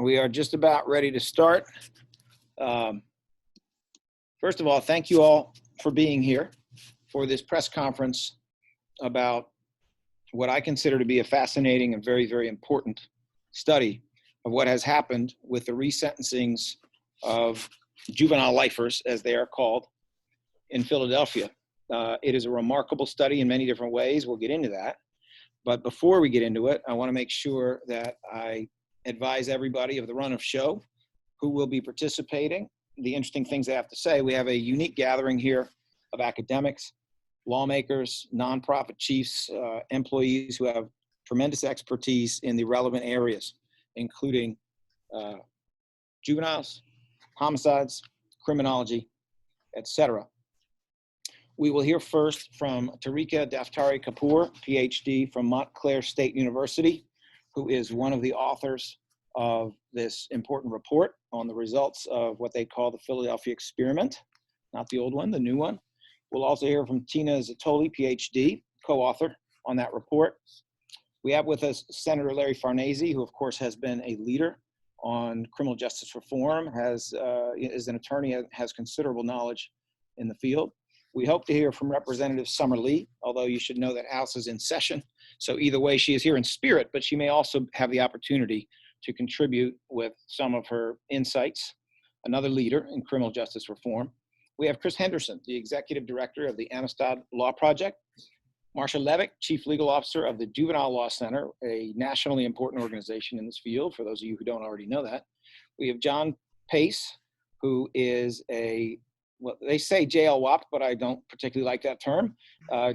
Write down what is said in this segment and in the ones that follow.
We are just about ready to start. First of all, thank you all for being here for this press conference about what I consider to be a fascinating and very, very important study of what has happened with the resentencings of juvenile lifers, as they are called, in Philadelphia. It is a remarkable study in many different ways. We'll get into that. But before we get into it, I want to make sure that I advise everybody of the run of show, who will be participating, the interesting things they have to say. We have a unique gathering here of academics, lawmakers, nonprofit chiefs, employees who have tremendous expertise in the relevant areas, including juveniles, homicides, criminology, etc. We will hear first from Tarika Daftari Kapoor, PhD from Montclair State University, who is one of the authors of this important report on the results of what they call the Philadelphia experiment, not the old one, the new one. We'll also hear from Tina Zatoli, PhD, co-author on that report. We have with us Senator Larry Farnese, who of course has been a leader on criminal justice reform, is an attorney, has considerable knowledge in the field. We hope to hear from Representative Summer Lee, although you should know that House is in session. So either way, she is here in spirit, but she may also have the opportunity to contribute with some of her insights. Another leader in criminal justice reform. We have Chris Henderson, the Executive Director of the Amistad Law Project. Marcia Levick, Chief Legal Officer of the Juvenile Law Center, a nationally important organization in this field, for those of you who don't already know that. We have John Pace, who is well, they say JLWOP, but I don't particularly like that term.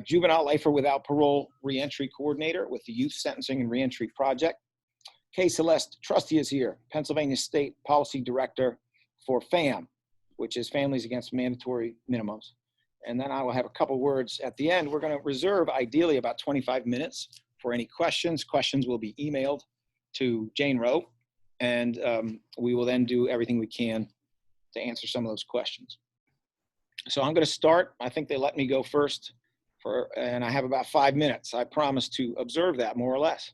Juvenile Lifer Without Parole Reentry Coordinator with the Youth Sentencing and Reentry Project. Kay Celeste Trusty is here, Pennsylvania State Policy Director for FAM, which is Families Against Mandatory Minimums. And then I will have a couple words at the end. We're going to reserve ideally about 25 minutes for any questions. Questions will be emailed to Jane Rowe, and we will then do everything we can to answer some of those questions. So I'm going to start. I think they let me go first, and I have about 5 minutes. I promise to observe that more or less.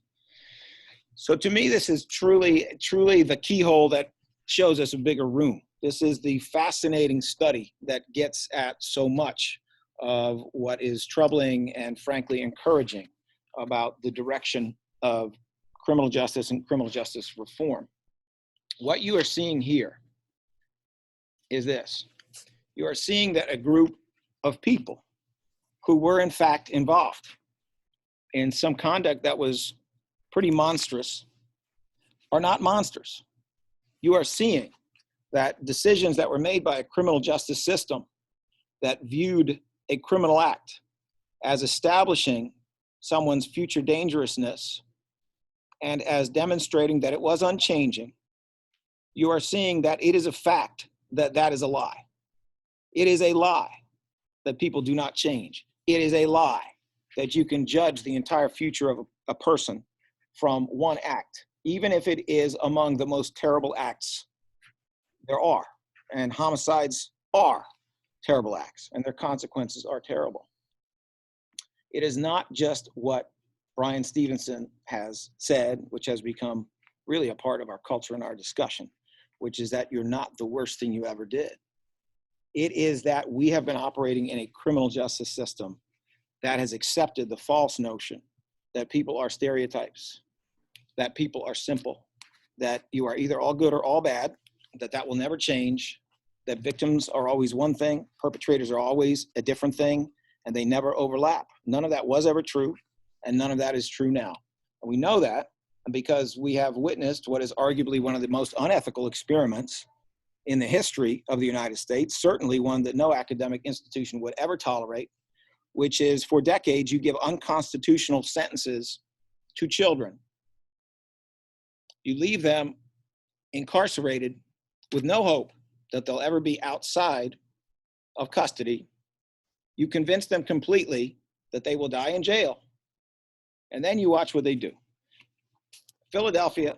So to me, this is truly the keyhole that shows us a bigger room. This is the fascinating study that gets at so much of what is troubling and frankly encouraging about the direction of criminal justice and criminal justice reform. What you are seeing here is this. You are seeing that a group of people who were in fact involved in some conduct that was pretty monstrous are not monsters. You are seeing that decisions that were made by a criminal justice system that viewed a criminal act as establishing someone's future dangerousness and as demonstrating that it was unchanging, you are seeing that it is a fact that that is a lie. It is a lie that people do not change. It is a lie that you can judge the entire future of a person from one act, even if it is among the most terrible acts there are. And homicides are terrible acts, and their consequences are terrible. It is not just what Brian Stevenson has said, which has become really a part of our culture and our discussion, which is that you're not the worst thing you ever did. It is that we have been operating in a criminal justice system that has accepted the false notion that people are stereotypes, that people are simple, that you are either all good or all bad, that will never change, that victims are always one thing, perpetrators are always a different thing, and they never overlap. None of that was ever true, and none of that is true now. And we know that because we have witnessed what is arguably one of the most unethical experiments in the history of the United States, certainly one that no academic institution would ever tolerate, which is for decades you give unconstitutional sentences to children. You leave them incarcerated with no hope that they'll ever be outside of custody. You convince them completely that they will die in jail, and then you watch what they do. Philadelphia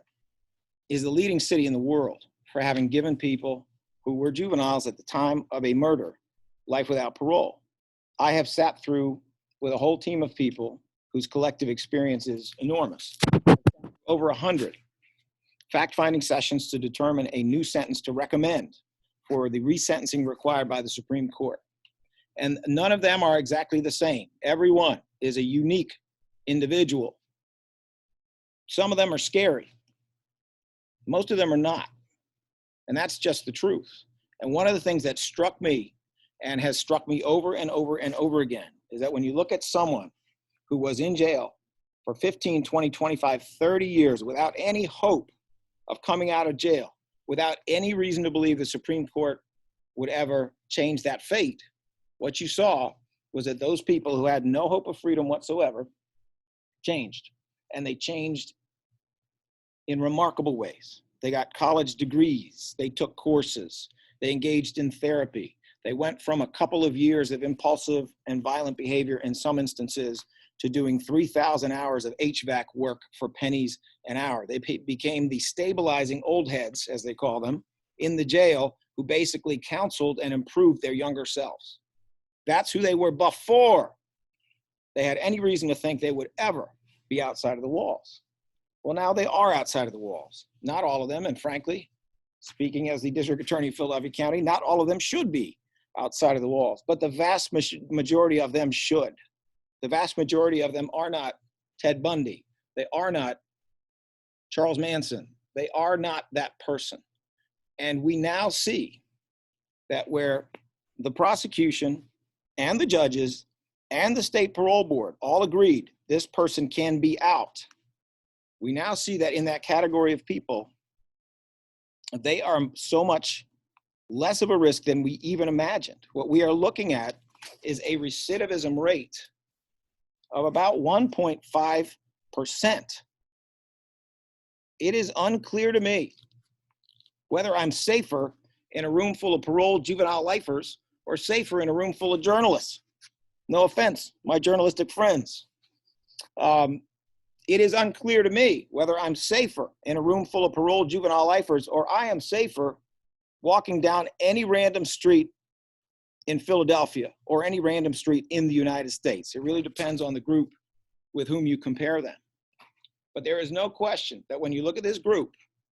is the leading city in the world for having given people who were juveniles at the time of a murder life without parole. I have sat through with a whole team of people whose collective experience is enormous. Over 100 fact-finding sessions to determine a new sentence to recommend for the resentencing required by the Supreme Court. And none of them are exactly the same. Every one is a unique individual. Some of them are scary. Most of them are not. And that's just the truth. And one of the things that struck me and has struck me over and over and over again is that when you look at someone who was in jail for 15, 20, 25, 30 years without any hope of coming out of jail, without any reason to believe the Supreme Court would ever change that fate, what you saw was that those people who had no hope of freedom whatsoever changed. And they changed in remarkable ways. They got college degrees, they took courses, they engaged in therapy. They went from a couple of years of impulsive and violent behavior in some instances to doing 3,000 hours of HVAC work for pennies an hour. They became the stabilizing old heads, as they call them, in the jail, who basically counseled and improved their younger selves. That's who they were before they had any reason to think they would ever be outside of the walls. Well, now they are outside of the walls. Not all of them, and frankly, speaking as the district attorney of Philadelphia County, not all of them should be outside of the walls, but the vast majority of them should. The vast majority of them are not Ted Bundy. They are not Charles Manson. They are not that person. And we now see that where the prosecution and the judges and the state parole board all agreed this person can be out, we now see that in that category of people, they are so much less of a risk than we even imagined. What we are looking at is a recidivism rate of about 1.5%. It is unclear to me whether I'm safer in a room full of paroled juvenile lifers or safer in a room full of journalists. No offense, my journalistic friends. It is unclear to me whether I'm safer in a room full of paroled juvenile lifers or I am safer walking down any random street in Philadelphia or any random street in the United States. It really depends on the group with whom you compare them. But there is no question that when you look at this group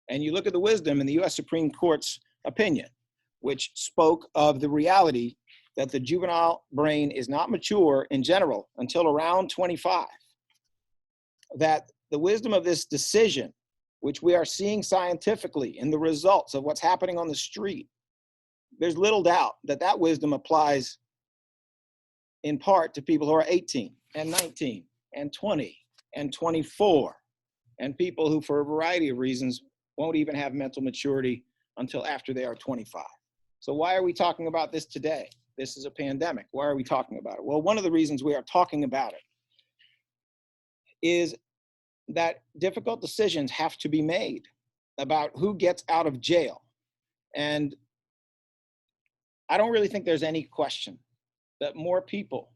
and you look at the wisdom in the US Supreme Court's opinion, which spoke of the reality that the juvenile brain is not mature in general until around 25, that the wisdom of this decision, which we are seeing scientifically in the results of what's happening on the street, there's little doubt that that wisdom applies in part to people who are 18 and 19 and 20 and 24 and people who, for a variety of reasons, won't even have mental maturity until after they are 25. So why are we talking about this today? This is a pandemic. Why are we talking about it? Well, one of the reasons we are talking about it is that difficult decisions have to be made about who gets out of jail. And I don't really think there's any question that more people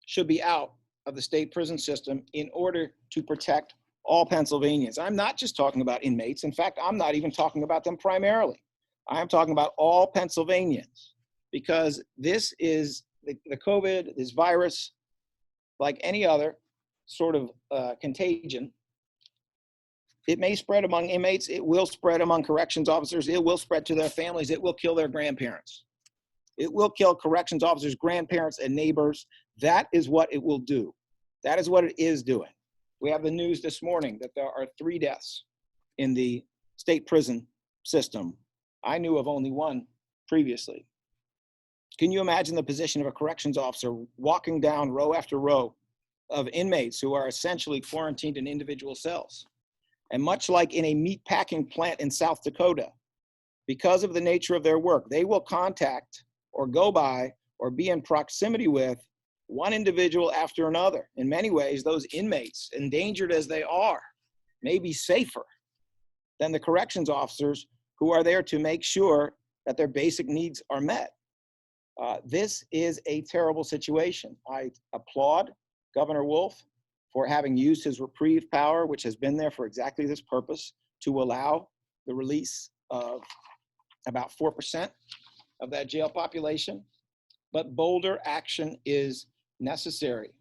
should be out of the state prison system in order to protect all Pennsylvanians. I'm not just talking about inmates. In fact, I'm not even talking about them primarily. I'm talking about all Pennsylvanians, because this is the COVID, this virus, like any other sort of contagion. It may spread among inmates. It will spread among corrections officers. It will spread to their families. It will kill their grandparents. It will kill corrections officers, grandparents, and neighbors. That is what it will do. That is what it is doing. We have the news this morning that there are 3 deaths in the state prison system. I knew of only one previously. Can you imagine the position of a corrections officer walking down row after row of inmates who are essentially quarantined in individual cells? And much like in a meat packing plant in South Dakota, because of the nature of their work, they will contact or go by or be in proximity with one individual after another. In many ways, those inmates, endangered as they are, may be safer than the corrections officers who are there to make sure that their basic needs are met. This is a terrible situation. I applaud Governor Wolf for having used his reprieve power, which has been there for exactly this purpose, to allow the release of about 4% of that jail population. But bolder action is necessary.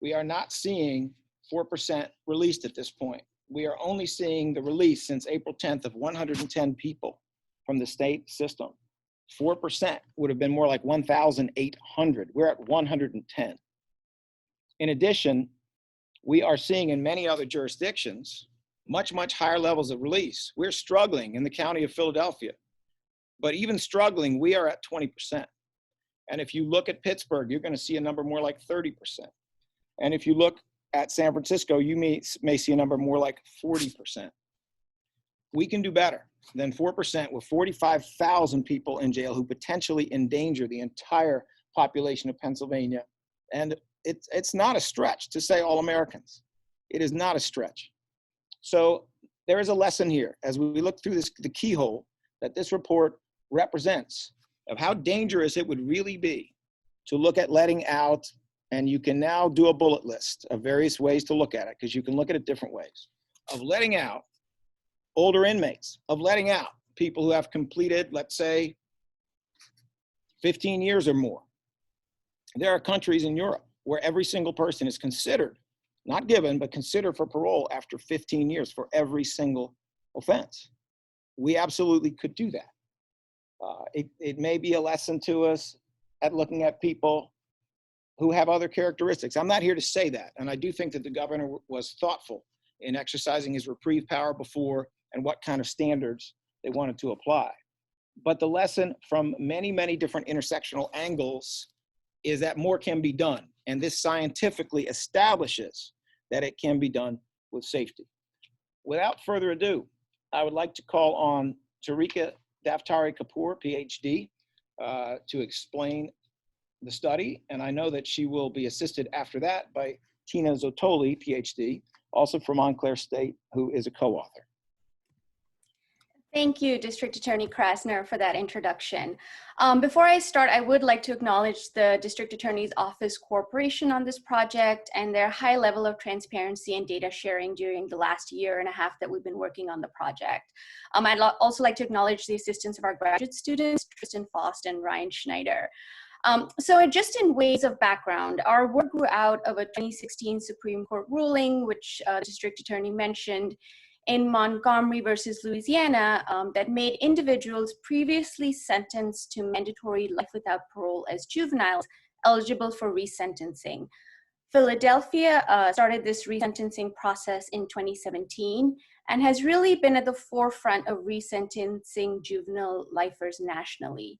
We are not seeing 4% released at this point. we are only seeing the release since April 10th of 110 people from the state system. 4% would have been more like 1,800. We're at 110. In addition, we are seeing in many other jurisdictions much, much higher levels of release. We're struggling in the county of Philadelphia, but even struggling, we are at 20%. And if you look at Pittsburgh, you're going to see a number more like 30%. And if you look at San Francisco, you may see a number more like 40%. We can do better than 4% with 45,000 people in jail who potentially endanger the entire population of Pennsylvania. And it's not a stretch to say all Americans. It is not a stretch. So there is a lesson here as we look through this, the keyhole that this report represents of how dangerous it would really be to look at letting out. And you can now do a bullet list of various ways to look at it, because you can look at it different ways, of letting out older inmates, of letting out people who have completed, let's say, 15 years or more. There are countries in Europe where every single person is considered, not given, but considered for parole after 15 years for every single offense. We absolutely could do that. It may be a lesson to us at looking at people who have other characteristics. I'm not here to say that. And I do think that the governor was thoughtful in exercising his reprieve power before and what kind of standards they wanted to apply. But the lesson from many, many different intersectional angles is that more can be done. And this scientifically establishes that it can be done with safety. Without further ado, I would like to call on Tarika Daftari Kapoor, PhD, to explain the study. And I know that she will be assisted after that by Tina Zotoli, PhD, also from Montclair State, who is a co-author. Thank you, District Attorney Krasner, for that introduction. Before I start, I would like to acknowledge the District Attorney's Office cooperation on this project and their high level of transparency and data sharing during the last year and a half that we've been working on the project. I'd also like to acknowledge the assistance of our graduate students, Tristan Faust and Ryan Schneider. So just in ways of background, our work grew out of a 2016 Supreme Court ruling, which the District Attorney mentioned, in Montgomery versus Louisiana, that made individuals previously sentenced to mandatory life without parole as juveniles eligible for resentencing. Philadelphia started this resentencing process in 2017 and has really been at the forefront of resentencing juvenile lifers nationally.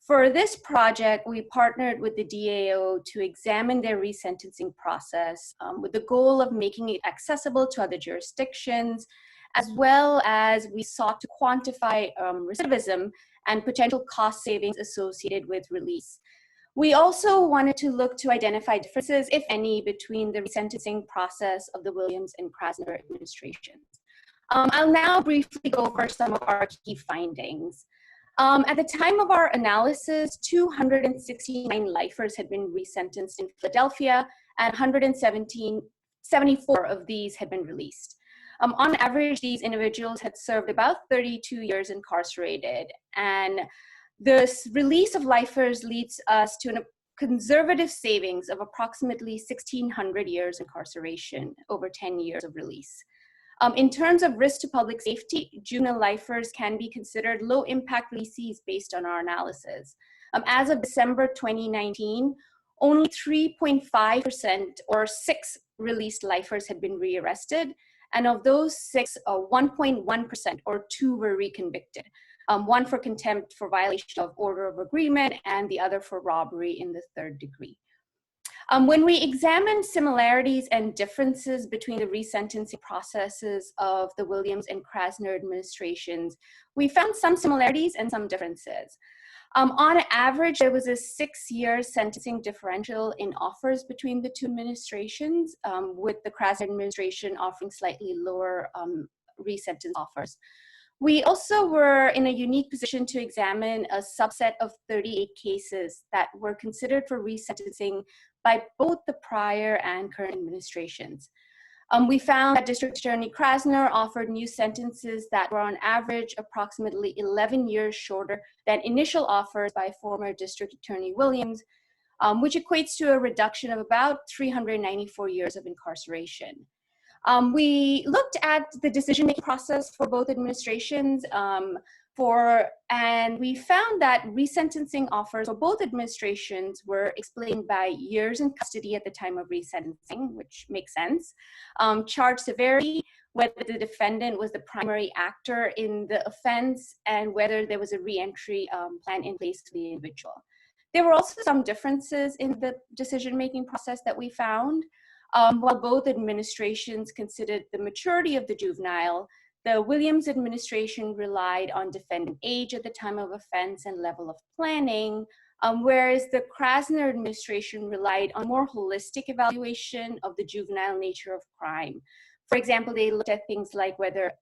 For this project, we partnered with the DAO to examine their resentencing process with the goal of making it accessible to other jurisdictions, as well as we sought to quantify recidivism and potential cost savings associated with release. We also wanted to look to identify differences, if any, between the resentencing process of the Williams and Krasner administrations. I'll now briefly go over some of our key findings. At the time of our analysis, 269 lifers had been resentenced in Philadelphia, and 174 of these had been released. On average, these individuals had served about 32 years incarcerated, and this release of lifers leads us to a conservative savings of approximately 1,600 years incarceration over 10 years of release. In terms of risk to public safety, juvenile lifers can be considered low-impact releasees based on our analysis. As of December 2019, only 3.5% or 6 released lifers had been rearrested, and of those 6, 1.1% or 2 were reconvicted. One for contempt for violation of order of agreement and the other for robbery in the 3rd degree. When we examined similarities and differences between the resentencing processes of the Williams and Krasner administrations, we found some similarities and some differences. On average, there was a 6-year sentencing differential in offers between the two administrations, with the Krasner administration offering slightly lower resentence offers. We also were in a unique position to examine a subset of 38 cases that were considered for resentencing by both the prior and current administrations. We found that District Attorney Krasner offered new sentences that were on average approximately 11 years shorter than initial offers by former District Attorney Williams, which equates to a reduction of about 394 years of incarceration. We looked at the decision-making process for both administrations, and we found that resentencing offers for both administrations were explained by years in custody at the time of resentencing, which makes sense, charge severity, whether the defendant was the primary actor in the offense, and whether there was a reentry plan in place for the individual. There were also some differences in the decision-making process that we found. While both administrations considered the maturity of the juvenile, the Williams administration relied on defendant age at the time of offense and level of planning, whereas the Krasner administration relied on more holistic evaluation of the juvenile nature of crime. For example, they looked at things like whether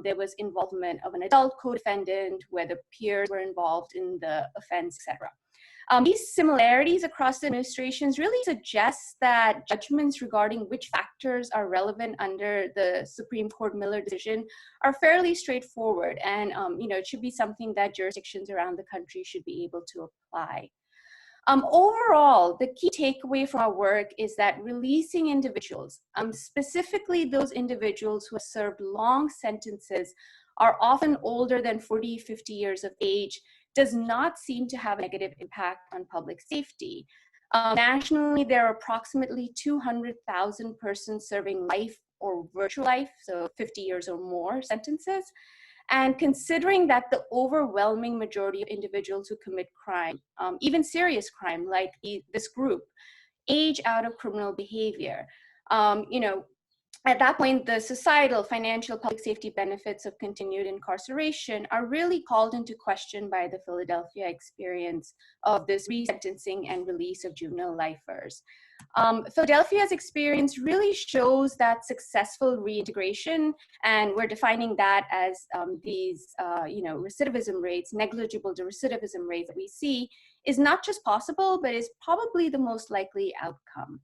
there was involvement of an adult co-defendant, whether peers were involved in the offense, etc. These similarities across the administrations really suggest that judgments regarding which factors are relevant under the Supreme Court Miller decision are fairly straightforward, and it should be something that jurisdictions around the country should be able to apply. Overall, the key takeaway from our work is that releasing individuals, specifically those individuals who have served long sentences, are often older than 40, 50 years of age, does not seem to have a negative impact on public safety. Nationally, there are approximately 200,000 persons serving life or virtual life, so 50 years or more sentences. And considering that the overwhelming majority of individuals who commit crime, even serious crime like this group, age out of criminal behavior, at that point, the societal, financial, public safety benefits of continued incarceration are really called into question by the Philadelphia experience of this resentencing and release of juvenile lifers. Philadelphia's experience really shows that successful reintegration, and we're defining that as these, recidivism rates, negligible recidivism rates that we see, is not just possible, but is probably the most likely outcome.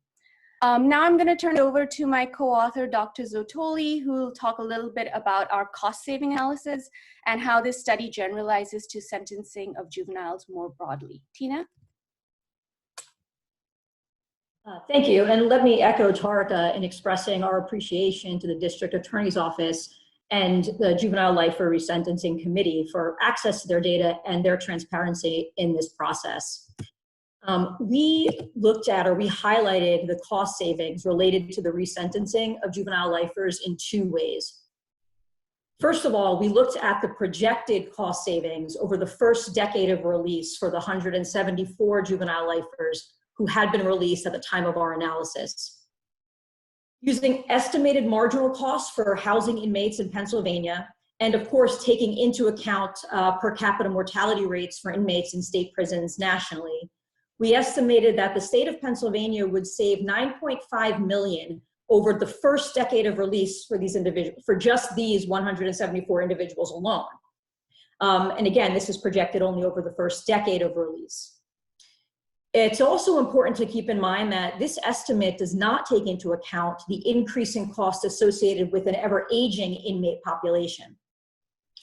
Now I'm going to turn it over to my co-author, Dr. Zotoli, who will talk a little bit about our cost-saving analysis and how this study generalizes to sentencing of juveniles more broadly. Tina? Thank you, and let me echo Tarika in expressing our appreciation to the District Attorney's Office and the Juvenile Lifer Resentencing Committee for access to their data and their transparency in this process. We highlighted the cost savings related to the resentencing of juvenile lifers in two ways. First of all, we looked at the projected cost savings over the first decade of release for the 174 juvenile lifers who had been released at the time of our analysis. Using estimated marginal costs for housing inmates in Pennsylvania, and of course, taking into account per capita mortality rates for inmates in state prisons nationally, we estimated that the state of Pennsylvania would save $9.5 million over the first decade of release for these individuals, for just these 174 individuals alone. And again, this is projected only over the first decade of release. It's also important to keep in mind that this estimate does not take into account the increasing costs associated with an ever-aging inmate population.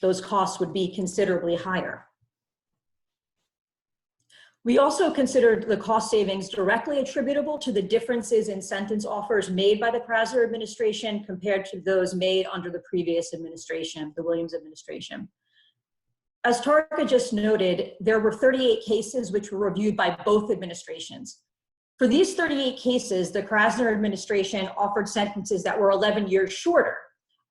Those costs would be considerably higher. We also considered the cost savings directly attributable to the differences in sentence offers made by the Krasner administration compared to those made under the previous administration, the Williams administration. As Tarika just noted, there were 38 cases which were reviewed by both administrations. For these 38 cases, the Krasner administration offered sentences that were 11 years shorter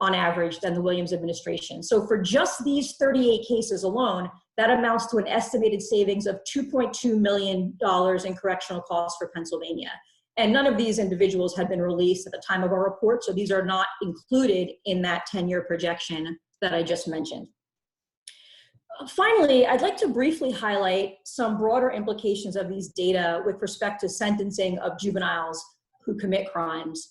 on average than the Williams administration. So for just these 38 cases alone, that amounts to an estimated savings of $2.2 million in correctional costs for Pennsylvania. And none of these individuals had been released at the time of our report, so these are not included in that 10-year projection that I just mentioned. Finally, I'd like to briefly highlight some broader implications of these data with respect to sentencing of juveniles who commit crimes.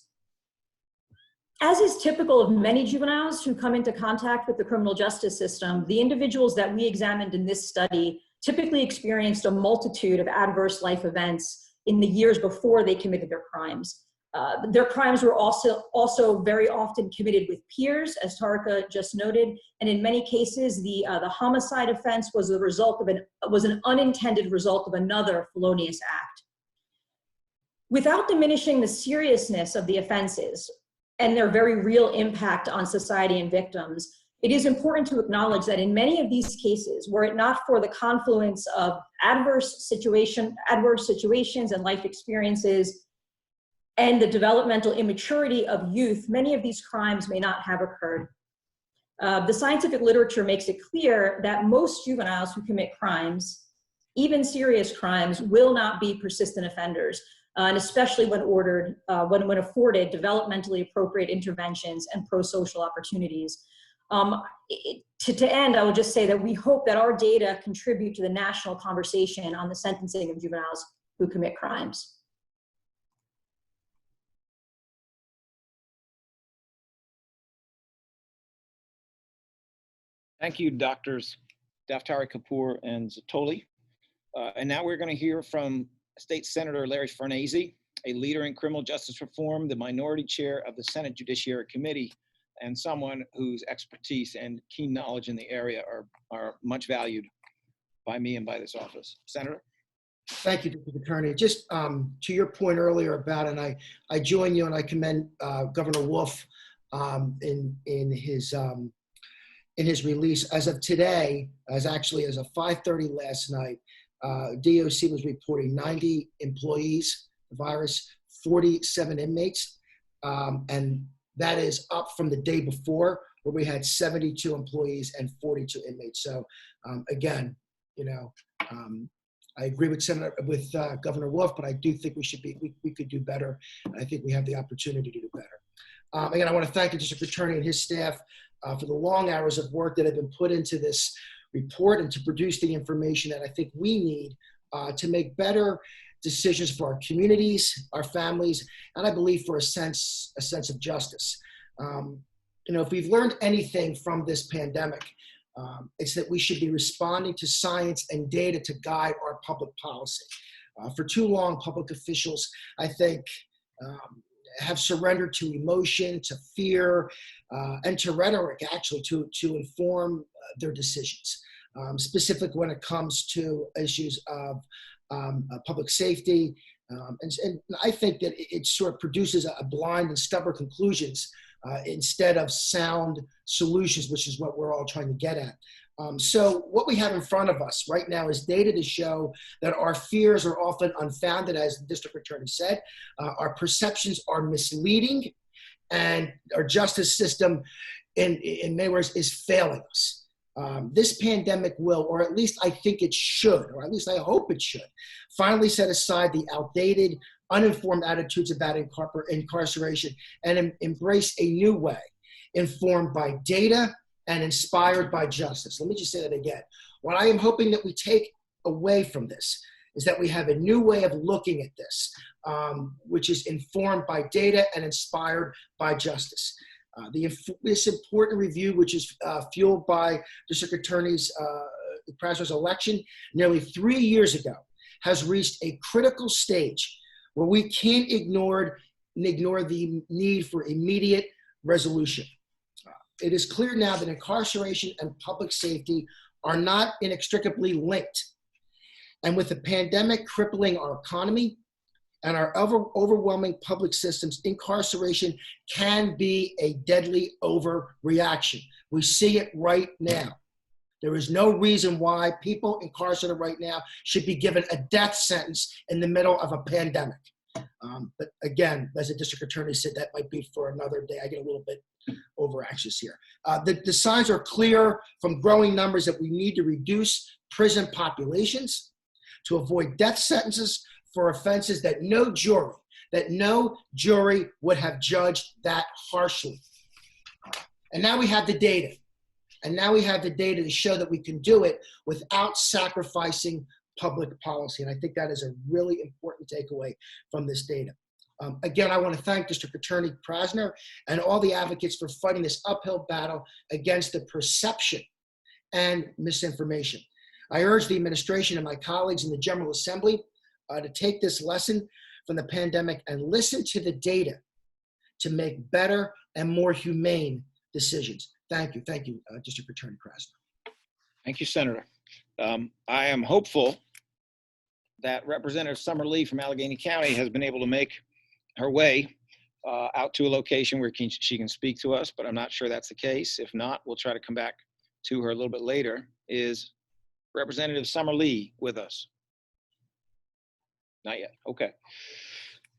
As is typical of many juveniles who come into contact with the criminal justice system, the individuals that we examined in this study typically experienced a multitude of adverse life events in the years before they committed their crimes. Their crimes were also very often committed with peers, as Tarika just noted, and in many cases, the homicide offense was the result of an unintended result of another felonious act. Without diminishing the seriousness of the offenses, and their very real impact on society and victims, it is important to acknowledge that in many of these cases, were it not for the confluence of adverse situations and life experiences and the developmental immaturity of youth, many of these crimes may not have occurred. The scientific literature makes it clear that most juveniles who commit crimes, even serious crimes, will not be persistent offenders, and especially when afforded developmentally appropriate interventions and pro-social opportunities. To end, I will just say that we hope that our data contribute to the national conversation on the sentencing of juveniles who commit crimes. Thank you, Doctors Daftari Kapoor and Zatoli. And now we're going to hear from State Senator Larry Farnese, a leader in criminal justice reform, the minority chair of the Senate Judiciary Committee, and someone whose expertise and keen knowledge in the area are much valued by me and by this office. Senator? Thank you, District Attorney. Just to your point earlier about, and I join you and I commend Governor Wolf in his release. As of today, as of 5:30 last night, DOC was reporting 90 employees, the virus, 47 inmates, and that is up from the day before where we had 72 employees and 42 inmates. So again, I agree with Governor Wolf, but I do think we could do better. And I think we have the opportunity to do better. Again, I want to thank the District Attorney and his staff for the long hours of work that have been put into this report and to produce the information that I think we need to make better decisions for our communities, our families, and I believe for a sense of justice. If we've learned anything from this pandemic, it's that we should be responding to science and data to guide our public policy. For too long, public officials, I think, have surrendered to emotion, to fear, and to rhetoric, actually, to inform their decisions, specifically when it comes to issues of public safety. And I think that it sort of produces a blind and stubborn conclusions instead of sound solutions, which is what we're all trying to get at. So what we have in front of us right now is data to show that our fears are often unfounded, as the District Attorney said. Our perceptions are misleading, and our justice system, in many words, is failing us. This pandemic will, or at least I think it should, or at least I hope it should, finally set aside the outdated, uninformed attitudes about incarceration and embrace a new way, informed by data and inspired by justice. Let me just say that again. What I am hoping that we take away from this is that we have a new way of looking at this, which is informed by data and inspired by justice. This important review, which is fueled by District Attorney's Krasner's election nearly 3 years ago, has reached a critical stage where we can't ignore the need for immediate resolution. It is clear now that incarceration and public safety are not inextricably linked. And with the pandemic crippling our economy and our overwhelming public systems, incarceration can be a deadly overreaction. We see it right now. There is no reason why people incarcerated right now should be given a death sentence in the middle of a pandemic. But again, as the District Attorney said, that might be for another day. I get a little bit over anxious here. The signs are clear from growing numbers that we need to reduce prison populations to avoid death sentences for offenses that no jury would have judged that harshly. And now we have the data. And now we have the data to show that we can do it without sacrificing public policy. And I think that is a really important takeaway from this data. Again, I want to thank District Attorney Krasner and all the advocates for fighting this uphill battle against the perception and misinformation. I urge the administration and my colleagues in the General Assembly to take this lesson from the pandemic and listen to the data to make better and more humane decisions. Thank you, District Attorney Krasner. Thank you, Senator. I am hopeful that Representative Summer Lee from Allegheny County has been able to make her way out to a location where she can speak to us, but I'm not sure that's the case. If not, we'll try to come back to her a little bit later. Is Representative Summer Lee with us? Not yet. Okay.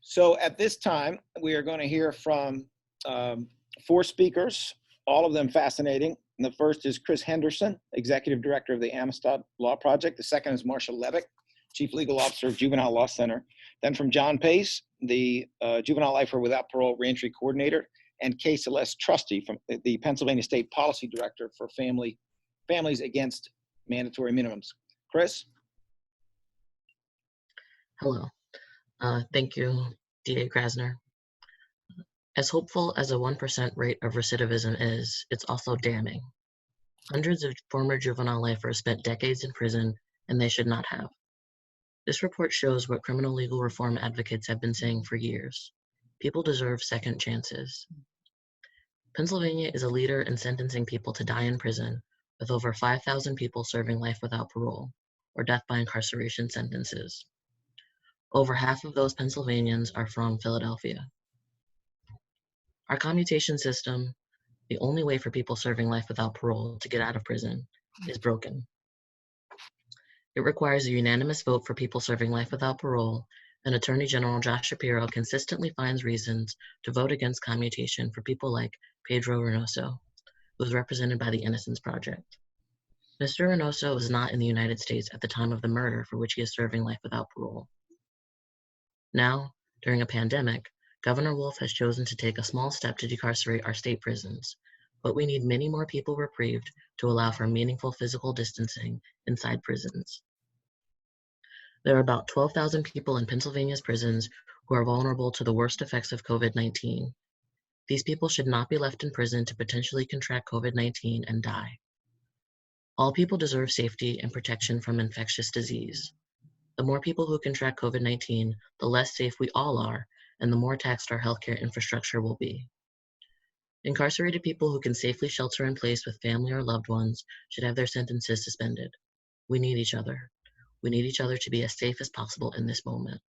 So at this time, we are going to hear from 4 speakers, all of them fascinating. And the first is Chris Henderson, Executive Director of the Amistad Law Project. The second is Marcia Levick, Chief Legal Officer of Juvenile Law Center. Then from John Pace, the Juvenile Lifer Without Parole Reentry Coordinator, and Kay Celeste Trusty, from the Pennsylvania State Policy Director for Families Against Mandatory Minimums. Chris? Hello. Thank you, DA Krasner. As hopeful as a 1% rate of recidivism is, it's also damning. Hundreds of former juvenile lifers spent decades in prison, and they should not have. This report shows what criminal legal reform advocates have been saying for years. People deserve second chances. Pennsylvania is a leader in sentencing people to die in prison, with over 5,000 people serving life without parole, or death by incarceration sentences. Over half of those Pennsylvanians are from Philadelphia. Our commutation system, the only way for people serving life without parole to get out of prison, is broken. It requires a unanimous vote for people serving life without parole, and Attorney General Josh Shapiro consistently finds reasons to vote against commutation for people like Pedro Reynoso, who is represented by the Innocence Project. Mr. Reynoso was not in the United States at the time of the murder for which he is serving life without parole. Now, during a pandemic, Governor Wolf has chosen to take a small step to decarcerate our state prisons, but we need many more people reprieved to allow for meaningful physical distancing inside prisons. There are about 12,000 people in Pennsylvania's prisons who are vulnerable to the worst effects of COVID-19. These people should not be left in prison to potentially contract COVID-19 and die. All people deserve safety and protection from infectious disease. The more people who contract COVID-19, the less safe we all are, and the more taxed our healthcare infrastructure will be. Incarcerated people who can safely shelter in place with family or loved ones should have their sentences suspended. We need each other. We need each other to be as safe as possible in this moment.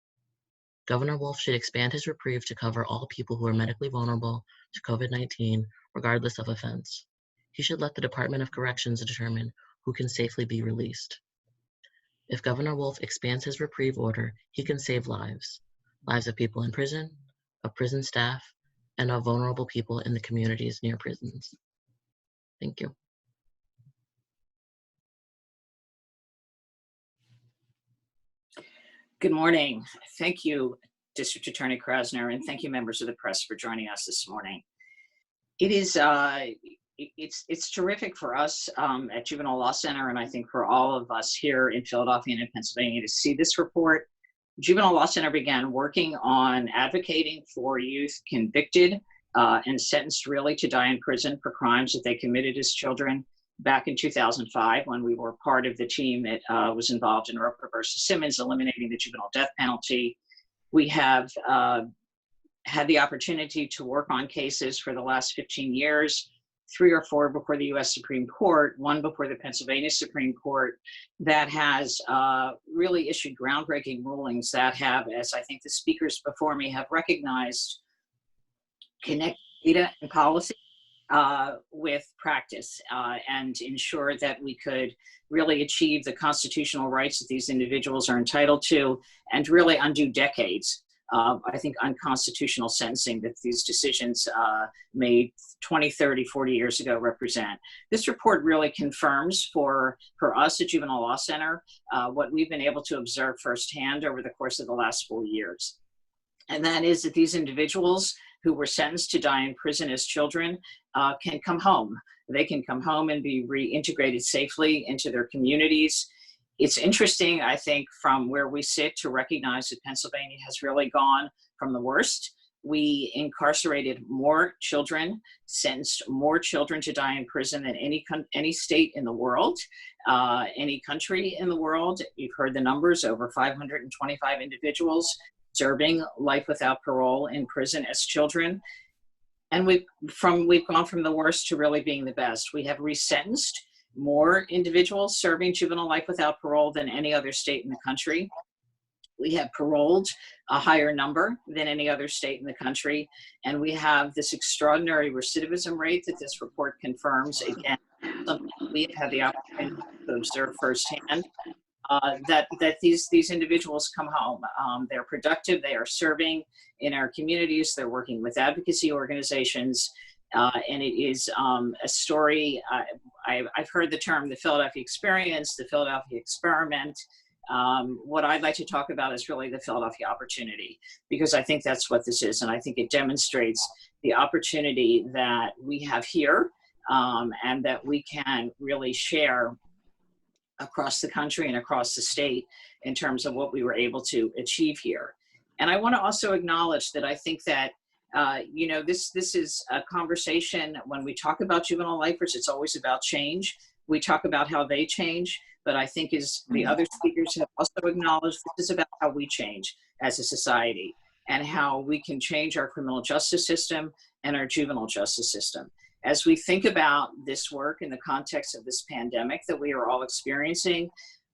Governor Wolf should expand his reprieve to cover all people who are medically vulnerable to COVID-19, regardless of offense. He should let the Department of Corrections determine who can safely be released. If Governor Wolf expands his reprieve order, he can save lives. Lives of people in prison, of prison staff, and of vulnerable people in the communities near prisons. Thank you. Good morning. Thank you, District Attorney Krasner, and thank you, members of the press, for joining us this morning. It is it's terrific for us at Juvenile Law Center, and I think for all of us here in Philadelphia and in Pennsylvania, to see this report. Juvenile Law Center began working on advocating for youth convicted and sentenced really to die in prison for crimes that they committed as children back in 2005, when we were part of the team that was involved in Roper versus Simmons, eliminating the juvenile death penalty. We have had the opportunity to work on cases for the last 15 years, 3 or 4 before the US Supreme Court, 1 before the Pennsylvania Supreme Court, that has really issued groundbreaking rulings that have, as I think the speakers before me have recognized, connect data and policy with practice and ensure that we could really achieve the constitutional rights that these individuals are entitled to, and really undo decades I think, unconstitutional sentencing that these decisions made 20, 30, 40 years ago represent. This report really confirms for us at Juvenile Law Center what we've been able to observe firsthand over the course of the last 4 years. And that is that these individuals who were sentenced to die in prison as children can come home. They can come home and be reintegrated safely into their communities. It's interesting, I think, from where we sit to recognize that Pennsylvania has really gone from the worst. We incarcerated more children, sentenced more children to die in prison than any state in the world, any country in the world. You've heard the numbers, over 525 individuals serving life without parole in prison as children. And we've gone from the worst to really being the best. We have resentenced more individuals serving juvenile life without parole than any other state in the country. we have paroled a higher number than any other state in the country. And we have this extraordinary recidivism rate that this report confirms. Again, something we have had the opportunity to observe firsthand. That these individuals come home. They're productive. They are serving in our communities. They're working with advocacy organizations, and it is a story. I've heard the term the Philadelphia experience, the Philadelphia experiment. What I'd like to talk about is really the Philadelphia opportunity, because I think that's what this is, and I think it demonstrates the opportunity that we have here, and that we can really share across the country and across the state in terms of what we were able to achieve here. And I want to also acknowledge that I think that, you know, this is a conversation when we talk about juvenile lifers, it's always about change. We talk about how they change, but I think as the other speakers have also acknowledged, this is about how we change as a society and how we can change our criminal justice system and our juvenile justice system. As we think about this work in the context of this pandemic that we are all experiencing,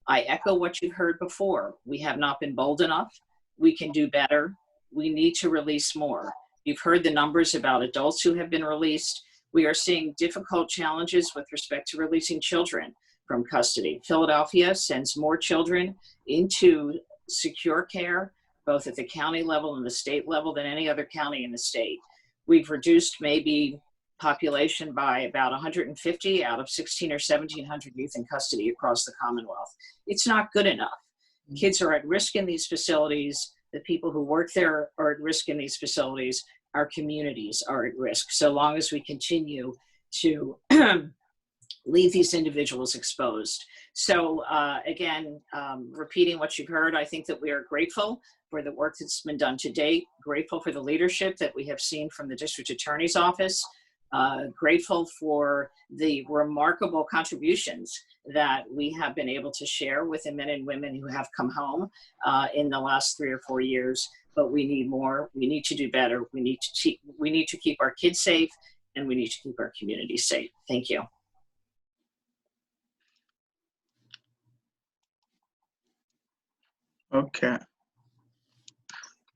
I echo what you've heard before. We have not been bold enough. We can do better. We need to release more. You've heard the numbers about adults who have been released. We are seeing difficult challenges with respect to releasing children from custody. Philadelphia sends more children into secure care, both at the county level and the state level, than any other county in the state. We've reduced maybe population by about 150 out of 16 or 1700 youth in custody across the Commonwealth. It's not good enough. Kids are at risk in these facilities. The people who work there are at risk in these facilities. Our communities are at risk, so long as we continue to leave these individuals exposed. So again, repeating what you've heard, I think that we are grateful for the work that's been done to date, grateful for the leadership that we have seen from the District Attorney's Office, grateful for the remarkable contributions that we have been able to share with the men and women who have come home in the last 3 or 4 years. But we need more. We need to do better. We need to keep our kids safe, and we need to keep our communities safe. Thank you. Okay.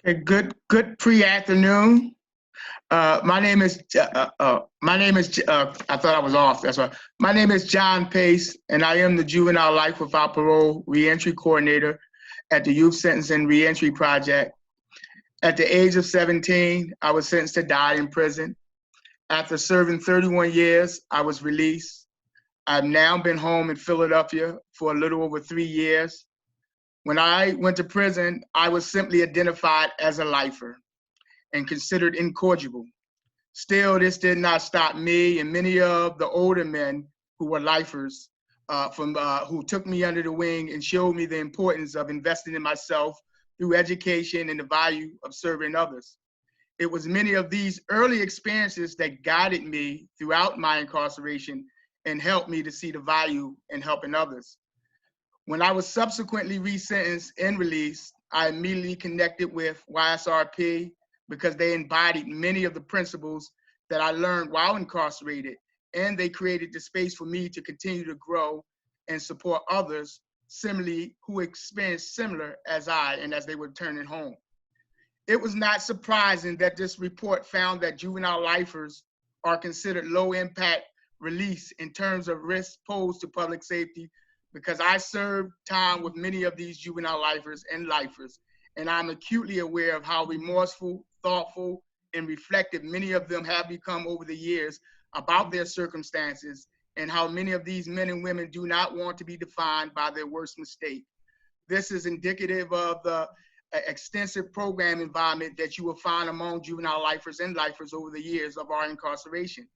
Okay. Good pre-afternoon. My name is I thought I was off. That's right. My name is John Pace, and I am the Juvenile Life Without Parole Reentry Coordinator at the Youth Sentencing Reentry Project. At the age of 17, I was sentenced to die in prison. After serving 31 years, I was released. I've now been home in Philadelphia for a little over 3 years. When I went to prison, I was simply identified as a lifer and considered incorrigible. Still, this did not stop me and many of the older men who were lifers who took me under the wing and showed me the importance of investing in myself through education and the value of serving others. It was many of these early experiences that guided me throughout my incarceration and helped me to see the value in helping others. When I was subsequently resentenced and released, I immediately connected with YSRP because they embodied many of the principles that I learned while incarcerated, and they created the space for me to continue to grow and support others similarly who experienced similar as I and as they were returning home. It was not surprising that this report found that juvenile lifers are considered low impact release in terms of risk posed to public safety, because I served time with many of these juvenile lifers and lifers, and I'm acutely aware of how remorseful, thoughtful, and reflective many of them have become over the years about their circumstances, and how many of these men and women do not want to be defined by their worst mistake. This is indicative of the extensive program environment that you will find among juvenile lifers and lifers over the years of our incarceration.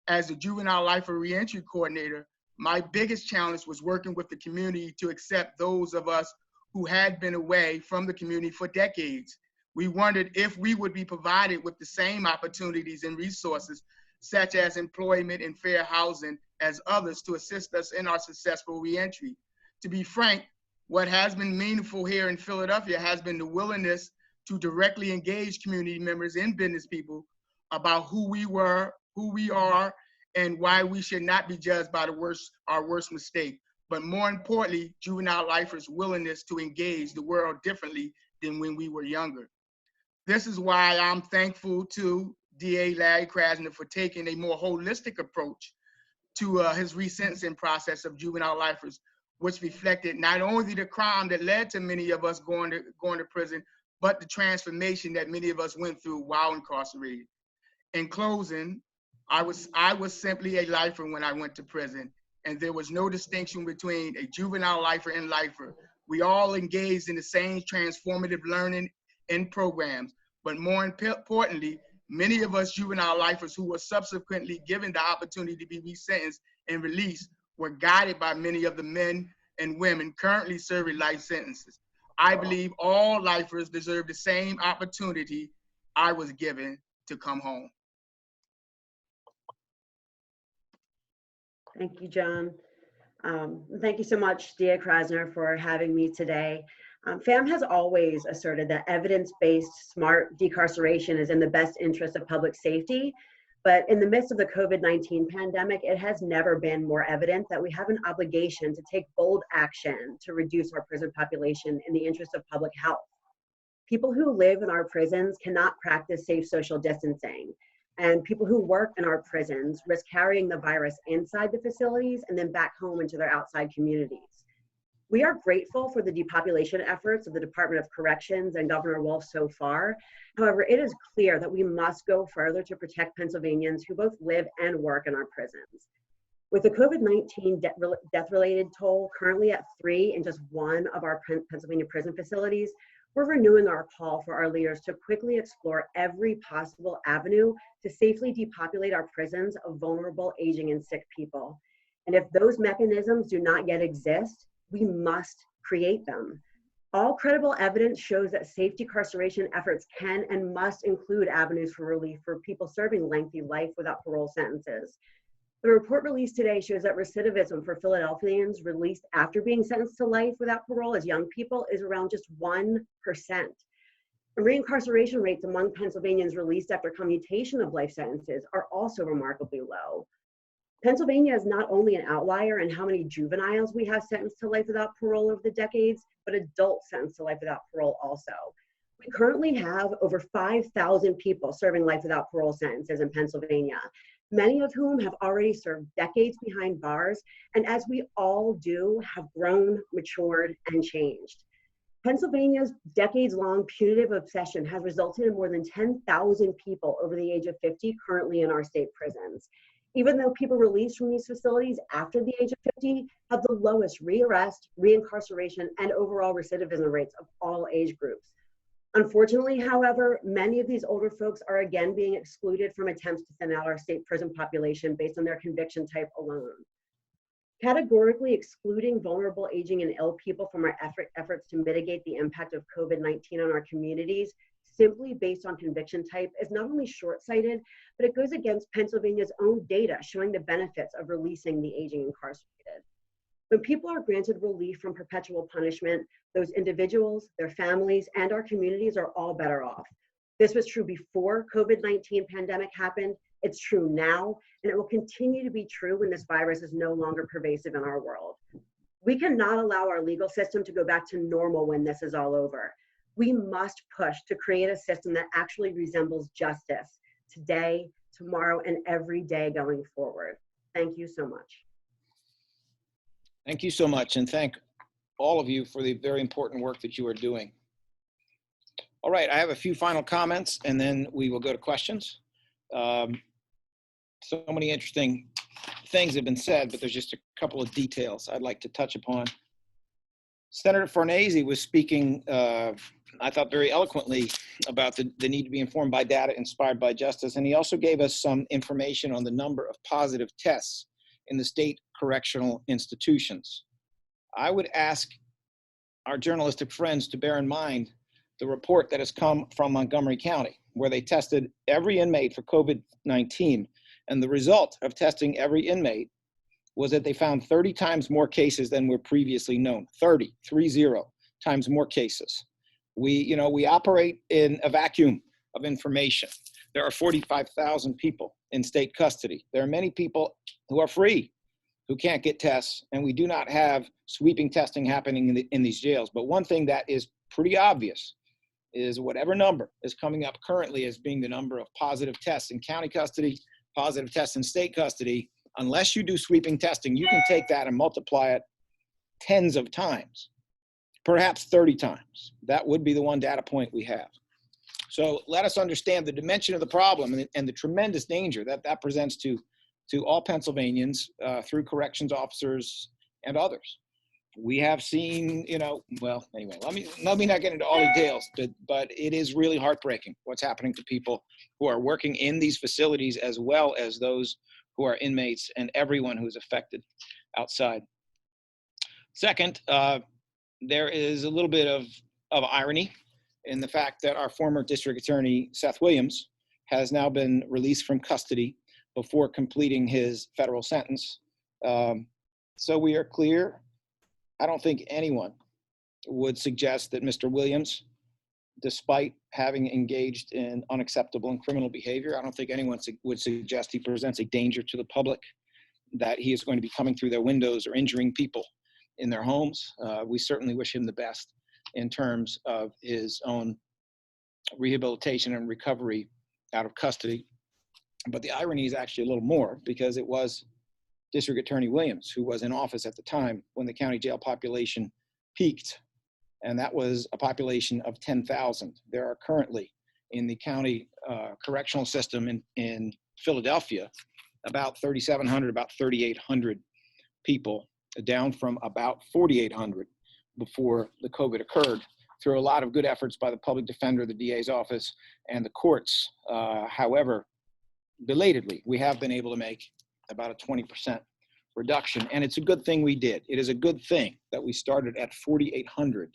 As a juvenile lifer reentry coordinator, my biggest challenge was working with the community to accept those of us who had been away from the community for decades. We wondered if we would be provided with the same opportunities and resources, such as employment and fair housing, as others to assist us in our successful reentry. To be frank, what has been meaningful here in Philadelphia has been the willingness to directly engage community members and business people about who we were, who we are, and why we should not be judged by our worst mistake. but more importantly, juvenile lifers' willingness to engage the world differently than when we were younger. This is why I'm thankful to DA Larry Krasner for taking a more holistic approach to his resentencing process of juvenile lifers, which reflected not only the crime that led to many of us going to prison, but the transformation that many of us went through while incarcerated. In closing, I was simply a lifer when I went to prison, and there was no distinction between a juvenile lifer and lifer. We all engaged in the same transformative learning and programs, but more importantly, many of us juvenile lifers who were subsequently given the opportunity to be resentenced and released were guided by many of the men and women currently serving life sentences. I believe all lifers deserve the same opportunity I was given to come home. Thank you, John. Thank you so much, DA Krasner, for having me today. FAM has always asserted that evidence-based smart decarceration is in the best interest of public safety, but in the midst of the COVID-19 pandemic, it has never been more evident that we have an obligation to take bold action to reduce our prison population in the interest of public health. People who live in our prisons cannot practice safe social distancing, and people who work in our prisons risk carrying the virus inside the facilities and then back home into their outside communities. We are grateful for the depopulation efforts of the Department of Corrections and Governor Wolf so far. However, it is clear that we must go further to protect Pennsylvanians who both live and work in our prisons. With the COVID-19 death-related toll currently at 3 in just one of our Pennsylvania prison facilities, we're renewing our call for our leaders to quickly explore every possible avenue to safely depopulate our prisons of vulnerable, aging, and sick people. And if those mechanisms do not yet exist, we must create them. All credible evidence shows that safe decarceration efforts can and must include avenues for relief for people serving lengthy life without parole sentences. The report released today shows that recidivism for Philadelphians released after being sentenced to life without parole as young people is around just 1%. And reincarceration rates among Pennsylvanians released after commutation of life sentences are also remarkably low. Pennsylvania is not only an outlier in how many juveniles we have sentenced to life without parole over the decades, but adults sentenced to life without parole also. We currently have over 5,000 people serving life without parole sentences in Pennsylvania, many of whom have already served decades behind bars, and as we all do, have grown, matured, and changed. Pennsylvania's decades-long punitive obsession has resulted in more than 10,000 people over the age of 50 currently in our state prisons. Even though people released from these facilities after the age of 50 have the lowest rearrest, reincarceration, and overall recidivism rates of all age groups. Unfortunately, however, many of these older folks are again being excluded from attempts to thin out our state prison population based on their conviction type alone. Categorically excluding vulnerable, aging, and ill people from our efforts to mitigate the impact of COVID-19 on our communities simply based on conviction type is not only short-sighted, but it goes against Pennsylvania's own data showing the benefits of releasing the aging incarcerated. When people are granted relief from perpetual punishment, those individuals, their families, and our communities are all better off. This was true before COVID-19 pandemic happened, it's true now, and it will continue to be true when this virus is no longer pervasive in our world. We cannot allow our legal system to go back to normal when this is all over. We must push to create a system that actually resembles justice today, tomorrow, and every day going forward. Thank you so much. Thank you so much, and thank all of you for the very important work that you are doing. All right, I have a few final comments, and then we will go to questions. So many interesting things have been said, but there's just a couple of details I'd like to touch upon. Senator Farnese was speaking, I thought, very eloquently about the need to be informed by data inspired by justice, and he also gave us some information on the number of positive tests in the state correctional institutions. I would ask our journalistic friends to bear in mind the report that has come from Montgomery County, where they tested every inmate for COVID-19, and the result of testing every inmate was that they found 30 times more cases than were previously known. 30 times more cases. We operate in a vacuum of information. There are 45,000 people in state custody. There are many people who are free. who can't get tests, and we do not have sweeping testing happening in these jails. But one thing that is pretty obvious is whatever number is coming up currently as being the number of positive tests in county custody, positive tests in state custody, unless you do sweeping testing, you can take that and multiply it tens of times, perhaps 30 times. That would be the one data point we have. So let us understand the dimension of the problem and the tremendous danger that that presents to all Pennsylvanians through corrections officers and others. We have seen, well, anyway, let me not get into all the details, but it is really heartbreaking what's happening to people who are working in these facilities, as well as those who are inmates and everyone who's affected outside. Second, there is a little bit of irony in the fact that our former district attorney, Seth Williams, has now been released from custody before completing his federal sentence. So we are clear. I don't think anyone would suggest that Mr. Williams, despite having engaged in unacceptable and criminal behavior, I don't think anyone would suggest he presents a danger to the public, that he is going to be coming through their windows or injuring people in their homes. We certainly wish him the best in terms of his own rehabilitation and recovery out of custody. But the irony is actually a little more, because it was District Attorney Williams who was in office at the time when the county jail population peaked, and that was a population of 10,000. There are currently in the county correctional system in Philadelphia about 3,700, about 3,800 people, down from about 4,800 before the COVID occurred, through a lot of good efforts by the public defender, the DA's office, and the courts. However, belatedly, we have been able to make about a 20% reduction, and it's a good thing we did. It is a good thing that we started at 4,800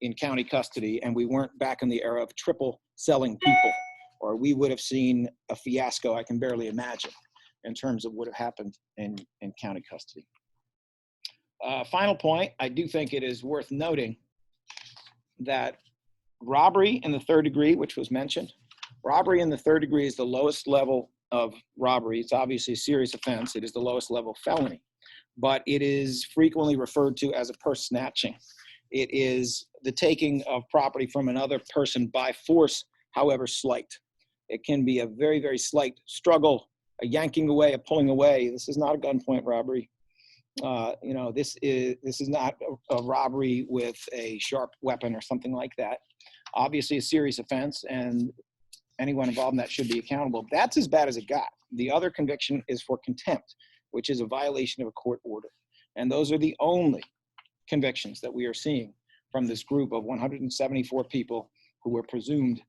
in county custody, and we weren't back in the era of triple selling people, or we would have seen a fiasco I can barely imagine in terms of what have happened in county custody. Final point, I do think it is worth noting that robbery in the third degree, which was mentioned, robbery in the third degree is the lowest level of robbery. It's obviously a serious offense. It is the lowest level felony, but it is frequently referred to as a purse snatching. It is the taking of property from another person by force, however slight. It can be a very, very slight struggle, a yanking away, a pulling away. This is not a gunpoint robbery. This is not a robbery with a sharp weapon or something like that. Obviously a serious offense, and anyone involved in that should be accountable. That's as bad as it got. The other conviction is for contempt, which is a violation of a court order. And those are the only convictions that we are seeing from this group of 174 people who were presumed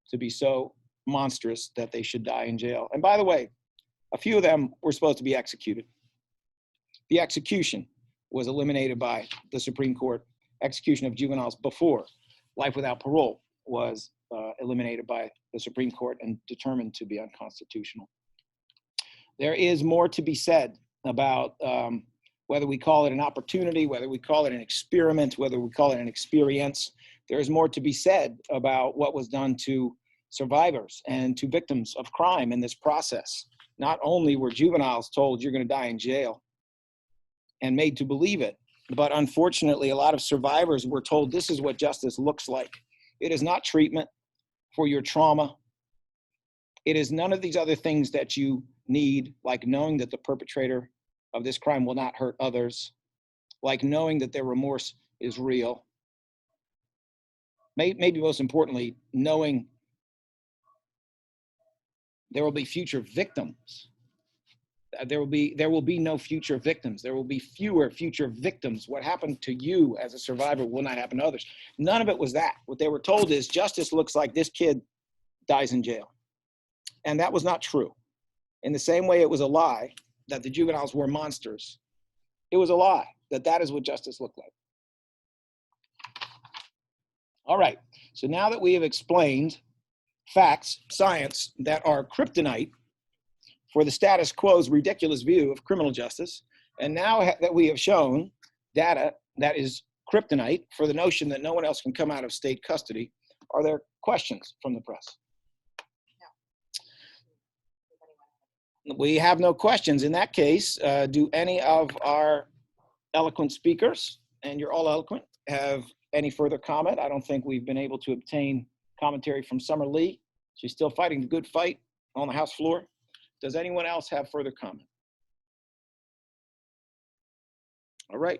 to be so monstrous that they should die in jail. And by the way, a few of them were supposed to be executed. The execution was eliminated by the Supreme Court. Execution of juveniles before life without parole was eliminated by the Supreme Court and determined to be unconstitutional. There is more to be said about whether we call it an opportunity, whether we call it an experiment, whether we call it an experience. There is more to be said about what was done to survivors and to victims of crime in this process. Not only were juveniles told you're going to die in jail and made to believe it, but unfortunately, a lot of survivors were told this is what justice looks like. It is not treatment for your trauma. It is none of these other things that you need, like knowing that the perpetrator of this crime will not hurt others, like knowing that their remorse is real. Maybe most importantly, knowing there will be future victims. There will be no future victims. There will be fewer future victims. What happened to you as a survivor will not happen to others. None of it was that. What they were told is justice looks like this kid dies in jail. And that was not true. In the same way it was a lie that the juveniles were monsters, it was a lie that that is what justice looked like. All right, so now that we have explained facts, science, that are kryptonite for the status quo's ridiculous view of criminal justice, and now that we have shown data that is kryptonite for the notion that no one else can come out of state custody, are there questions from the press? we have no questions. In that case, do any of our eloquent speakers, and you're all eloquent, have any further comment? I don't think we've been able to obtain commentary from Summer Lee. She's still fighting the good fight on the House floor. Does anyone else have further comment? All right.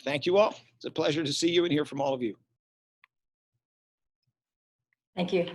Thank you all. It's a pleasure to see you and hear from all of you. Thank you.